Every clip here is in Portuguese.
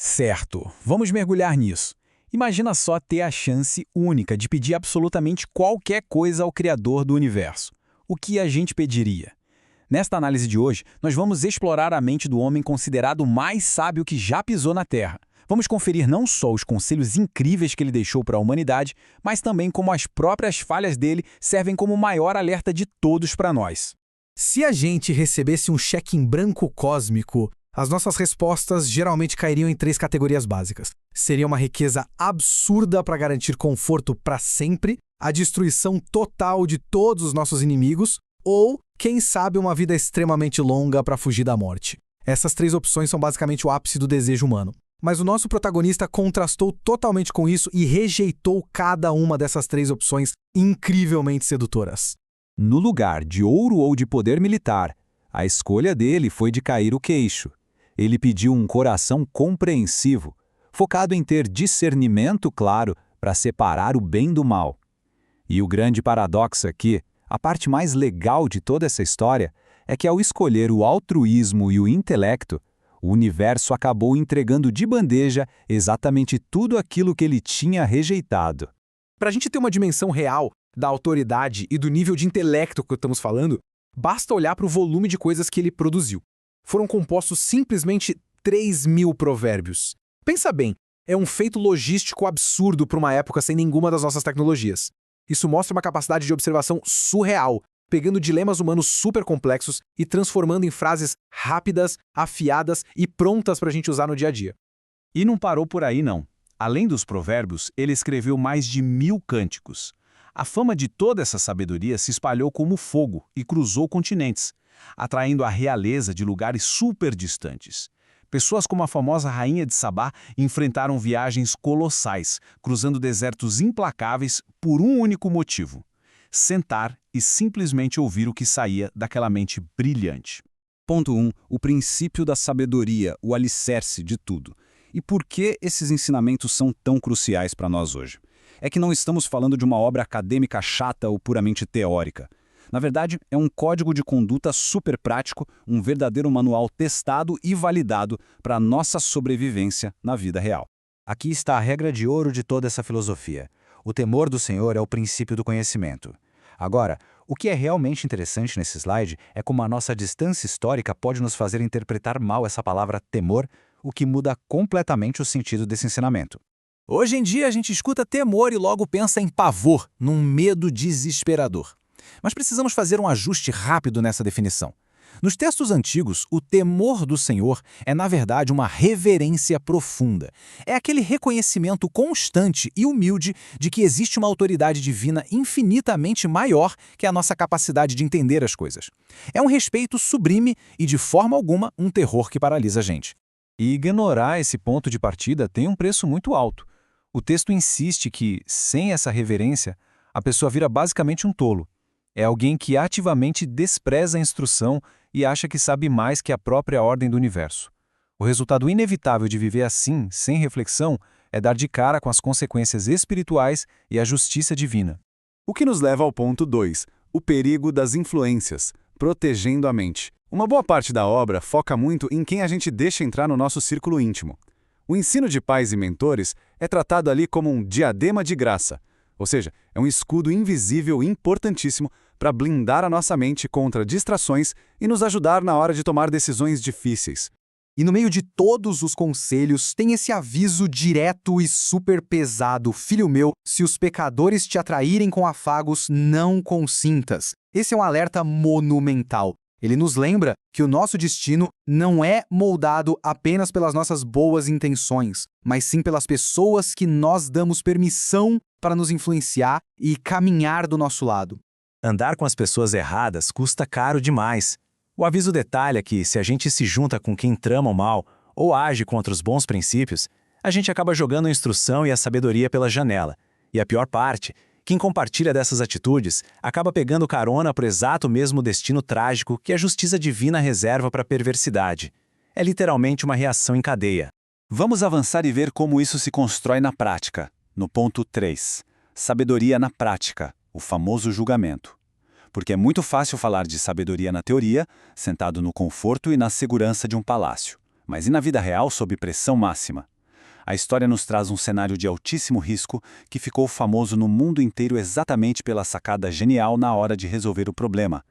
Certo, vamos mergulhar nisso. Imagina só ter a chance única de pedir absolutamente qualquer coisa ao Criador do universo. O que a gente pediria? Nesta análise de hoje, nós vamos explorar a mente do homem considerado o mais sábio que já pisou na Terra. Vamos conferir não só os conselhos incríveis que ele deixou para a humanidade, mas também como as próprias falhas dele servem como o maior alerta de todos para nós. Se a gente recebesse um cheque em branco cósmico, as nossas respostas geralmente cairiam em 3 categorias básicas. Seria uma riqueza absurda para garantir conforto para sempre, a destruição total de todos os nossos inimigos, ou, quem sabe, uma vida extremamente longa para fugir da morte. Essas 3 opções são basicamente o ápice do desejo humano. Mas o nosso protagonista contrastou totalmente com isso e rejeitou cada uma dessas 3 opções incrivelmente sedutoras. No lugar de ouro ou de poder militar, a escolha dele foi de cair o queixo. Ele pediu um coração compreensivo, focado em ter discernimento claro para separar o bem do mal. E o grande paradoxo aqui, a parte mais legal de toda essa história, é que ao escolher o altruísmo e o intelecto, o universo acabou entregando de bandeja exatamente tudo aquilo que ele tinha rejeitado. Para a gente ter uma dimensão real da autoridade e do nível de intelecto que estamos falando, basta olhar para o volume de coisas que ele produziu. Foram compostos simplesmente 3.000 provérbios. Pensa bem, é um feito logístico absurdo para uma época sem nenhuma das nossas tecnologias. Isso mostra uma capacidade de observação surreal, pegando dilemas humanos super complexos e transformando em frases rápidas, afiadas e prontas para a gente usar no dia a dia. E não parou por aí, não. Além dos provérbios, ele escreveu mais de 1000 cânticos. A fama de toda essa sabedoria se espalhou como fogo e cruzou continentes, atraindo a realeza de lugares super distantes. Pessoas como a famosa Rainha de Sabá enfrentaram viagens colossais, cruzando desertos implacáveis por um único motivo: sentar e simplesmente ouvir o que saía daquela mente brilhante. Ponto 1. O princípio da sabedoria, o alicerce de tudo. E por que esses ensinamentos são tão cruciais para nós hoje? É que não estamos falando de uma obra acadêmica chata ou puramente teórica. Na verdade, é um código de conduta super prático, um verdadeiro manual testado e validado para a nossa sobrevivência na vida real. Aqui está a regra de ouro de toda essa filosofia. O temor do Senhor é o princípio do conhecimento. Agora, o que é realmente interessante nesse slide é como a nossa distância histórica pode nos fazer interpretar mal essa palavra temor, o que muda completamente o sentido desse ensinamento. Hoje em dia a gente escuta temor e logo pensa em pavor, num medo desesperador. Mas precisamos fazer um ajuste rápido nessa definição. Nos textos antigos, o temor do Senhor é, na verdade, uma reverência profunda. É aquele reconhecimento constante e humilde de que existe uma autoridade divina infinitamente maior que a nossa capacidade de entender as coisas. É um respeito sublime e, de forma alguma, um terror que paralisa a gente. E ignorar esse ponto de partida tem um preço muito alto. O texto insiste que, sem essa reverência, a pessoa vira basicamente um tolo. É alguém que ativamente despreza a instrução e acha que sabe mais que a própria ordem do universo. O resultado inevitável de viver assim, sem reflexão, é dar de cara com as consequências espirituais e a justiça divina. O que nos leva ao ponto 2, o perigo das influências, protegendo a mente. Uma boa parte da obra foca muito em quem a gente deixa entrar no nosso círculo íntimo. O ensino de pais e mentores é tratado ali como um diadema de graça, ou seja, é um escudo invisível importantíssimo para blindar a nossa mente contra distrações e nos ajudar na hora de tomar decisões difíceis. E no meio de todos os conselhos, tem esse aviso direto e super pesado: filho meu, se os pecadores te atraírem com afagos, não consintas. Esse é um alerta monumental. Ele nos lembra que o nosso destino não é moldado apenas pelas nossas boas intenções, mas sim pelas pessoas que nós damos permissão para nos influenciar e caminhar do nosso lado. Andar com as pessoas erradas custa caro demais. O aviso detalha que, se a gente se junta com quem trama o mal ou age contra os bons princípios, a gente acaba jogando a instrução e a sabedoria pela janela. E a pior parte, quem compartilha dessas atitudes acaba pegando carona para o exato mesmo destino trágico que a justiça divina reserva para a perversidade. É literalmente uma reação em cadeia. Vamos avançar e ver como isso se constrói na prática. No ponto 3, sabedoria na prática, o famoso julgamento. Porque é muito fácil falar de sabedoria na teoria, sentado no conforto e na segurança de um palácio. Mas e na vida real sob pressão máxima? A história nos traz um cenário de altíssimo risco que ficou famoso no mundo inteiro exatamente pela sacada genial na hora de resolver o problema.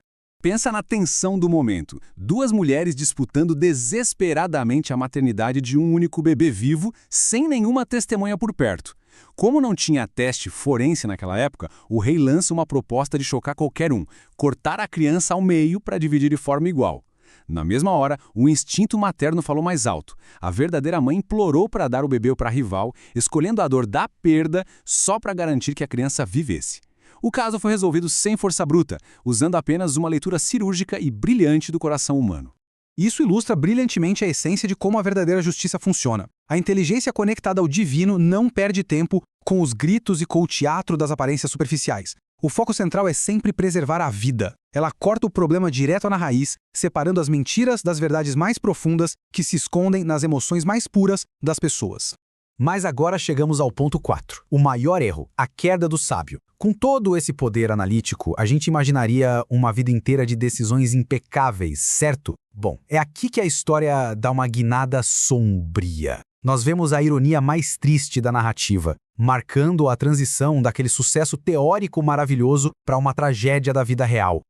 Pensa na tensão do momento. Duas mulheres disputando desesperadamente a maternidade de um único bebê vivo, sem nenhuma testemunha por perto. Como não tinha teste forense naquela época, o rei lança uma proposta de chocar qualquer um, cortar a criança ao meio para dividir de forma igual. Na mesma hora, o instinto materno falou mais alto. A verdadeira mãe implorou para dar o bebê para a rival, escolhendo a dor da perda só para garantir que a criança vivesse. O caso foi resolvido sem força bruta, usando apenas uma leitura cirúrgica e brilhante do coração humano. Isso ilustra brilhantemente a essência de como a verdadeira justiça funciona. A inteligência conectada ao divino não perde tempo com os gritos e com o teatro das aparências superficiais. O foco central é sempre preservar a vida. Ela corta o problema direto na raiz, separando as mentiras das verdades mais profundas que se escondem nas emoções mais puras das pessoas. Mas agora chegamos ao ponto 4. O maior erro, a queda do sábio. Com todo esse poder analítico, a gente imaginaria uma vida inteira de decisões impecáveis, certo? Bom, é aqui que a história dá uma guinada sombria. Nós vemos a ironia mais triste da narrativa, marcando a transição daquele sucesso teórico maravilhoso para uma tragédia da vida real.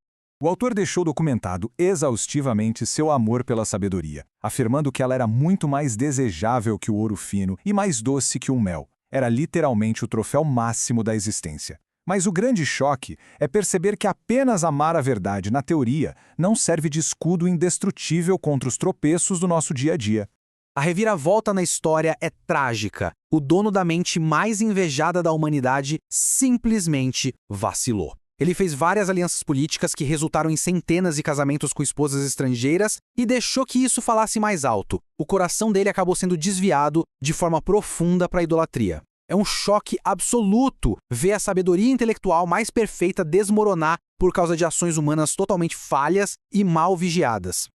O autor deixou documentado exaustivamente seu amor pela sabedoria, afirmando que ela era muito mais desejável que o ouro fino e mais doce que o mel. Era literalmente o troféu máximo da existência. Mas o grande choque é perceber que apenas amar a verdade na teoria não serve de escudo indestrutível contra os tropeços do nosso dia a dia. A reviravolta na história é trágica. O dono da mente mais invejada da humanidade simplesmente vacilou. Ele fez várias alianças políticas que resultaram em centenas de casamentos com esposas estrangeiras e deixou que isso falasse mais alto. O coração dele acabou sendo desviado de forma profunda para a idolatria. É um choque absoluto ver a sabedoria intelectual mais perfeita desmoronar por causa de ações humanas totalmente falhas e mal vigiadas.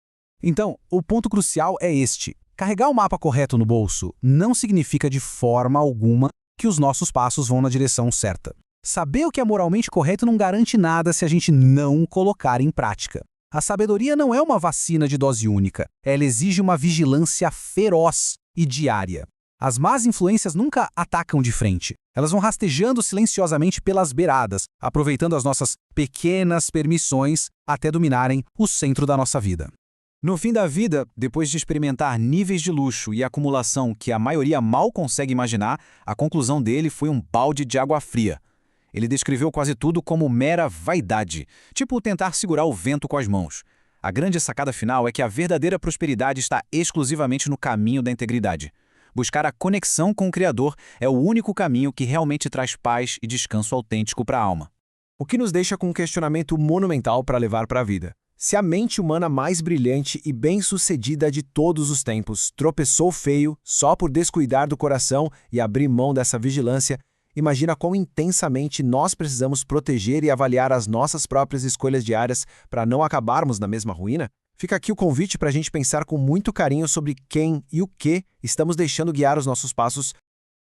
Então, o ponto crucial é este. Carregar o mapa correto no bolso não significa de forma alguma que os nossos passos vão na direção certa. Saber o que é moralmente correto não garante nada se a gente não colocar em prática. A sabedoria não é uma vacina de dose única. Ela exige uma vigilância feroz e diária. As más influências nunca atacam de frente. Elas vão rastejando silenciosamente pelas beiradas, aproveitando as nossas pequenas permissões até dominarem o centro da nossa vida. No fim da vida, depois de experimentar níveis de luxo e acumulação que a maioria mal consegue imaginar, a conclusão dele foi um balde de água fria. Ele descreveu quase tudo como mera vaidade, tipo tentar segurar o vento com as mãos. A grande sacada final é que a verdadeira prosperidade está exclusivamente no caminho da integridade. Buscar a conexão com o Criador é o único caminho que realmente traz paz e descanso autêntico para a alma. O que nos deixa com um questionamento monumental para levar para a vida. Se a mente humana mais brilhante e bem-sucedida de todos os tempos tropeçou feio só por descuidar do coração e abrir mão dessa vigilância, imagina quão intensamente nós precisamos proteger e avaliar as nossas próprias escolhas diárias para não acabarmos na mesma ruína? Fica aqui o convite para a gente pensar com muito carinho sobre quem e o que estamos deixando guiar os nossos passos